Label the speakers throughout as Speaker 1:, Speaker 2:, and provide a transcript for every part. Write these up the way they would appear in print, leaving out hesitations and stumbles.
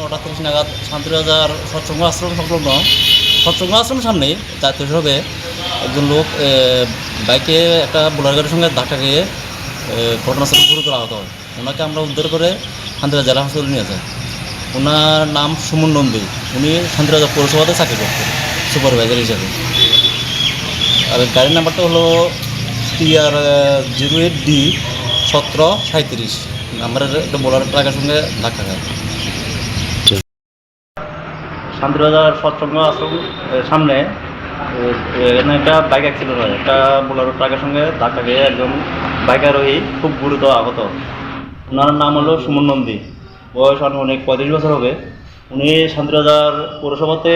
Speaker 1: 9:30 নাগাদ শান্তিবাজার সৎসঙ্গ আশ্রম সংলগ্ন সৎসঙ্গ আশ্রমের সামনেই জাতীয় সড়কে একজন লোক বাইকে একটা বোলার গাড়ির সঙ্গে ধাক্কা খেয়ে ঘটনাস্থলে গুরুতর আহত হয়। ওনাকে আমরা উদ্ধার করে শান্তিবাজার জেলা হাসপাতালে নিয়ে যাই। ওনার নাম সুমন নন্দী। উনি শান্তিবাজার পৌরসভাতে চাকরি করতেন সুপারভাইজার হিসেবে। আর গাড়ির নাম্বারটা হলো TR 08D 1737 নাম্বারের একটা বোলার ট্রাকের সঙ্গে ধাক্কা খায়। শান্তিবাজার সৎসঙ্গ আশ্রম সামনে এখানে একটা বাইক অ্যাক্সিডেন্ট হয়। একটা বোলারো ট্রাকের সঙ্গে ধাক্কা খেয়ে একজন বাইক আরোহী খুব গুরুতর আহত। ওনার নাম হলো সুমন নন্দী। বয়স অনেক 35 বছর হবে। উনি শান্তিবাজার পৌরসভাতে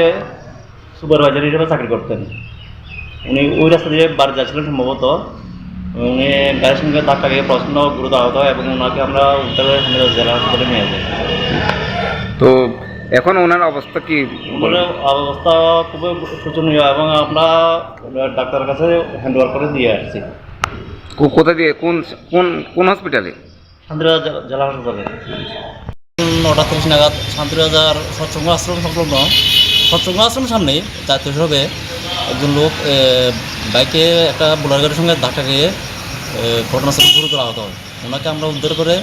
Speaker 1: সুপারভাইজার হিসেবে চাকরি করতেন। উনি ওই রাস্তা দিয়ে বাড়ি যাচ্ছিলেন সম্ভবত। উনি গাড়ির সঙ্গে ধাক্কা খেয়ে প্রচণ্ড গুরুতর আহত হয় এবং ওনাকে আমরা উদ্ধার করে শান্তিবাজার জেলা হাসপাতালে নিয়ে যাই।
Speaker 2: তো এখন ওনার অবস্থা কি?
Speaker 1: ওনার অবস্থা খুবই শোচনীয় এবং আমরা ডাক্তারের কাছে হ্যান্ড ওভার করে দিয়ে আসছি।
Speaker 2: কোথা দিয়ে কোন কোন কোন হসপিটালে?
Speaker 1: শান্তিবাজার জেলা হাসপাতালে 9:30 নাগাদ শান্তিবাজার সৎসঙ্গ আশ্রম সংলগ্ন সৎসঙ্গ আশ্রমের সামনেই জাতীয় সড়কে একজন লোক বাইকে একটা বোলার গাড়ির সঙ্গে ধাক্কা খেয়ে ঘটনাস্থলে গুরুতর আহত হয়। ওনাকে আমরা উদ্ধার করে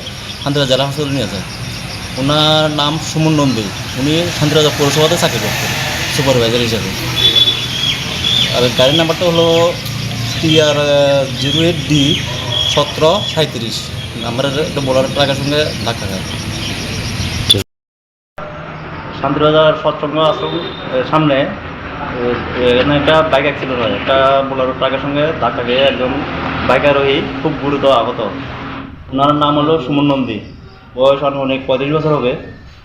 Speaker 1: শান্তিবাজার জেলা হাসপাতালে নিয়ে যাই। ওনার নাম সুমন নন্দী। উনি শান্তিবাজার পৌরসভাতে চাকরি করতেন সুপারভাইজার হিসেবে। আর গাড়ির নাম্বারটা হলো TR 08D 1737 নাম্বারের একটা বোলার ট্রাকের সঙ্গে ধাক্কা খায়। শান্তিবাজার সৎসঙ্গ আশ্রম সামনে এখানে একটা বাইক অ্যাক্সিডেন্ট হয়। একটা বোলারো ট্রাকের সঙ্গে ধাক্কা খেয়ে একজন বাইক আরোহী খুব গুরুতর আহত। ওনার নাম হলো সুমন নন্দী। বয়স অনেক 35 বছর হবে।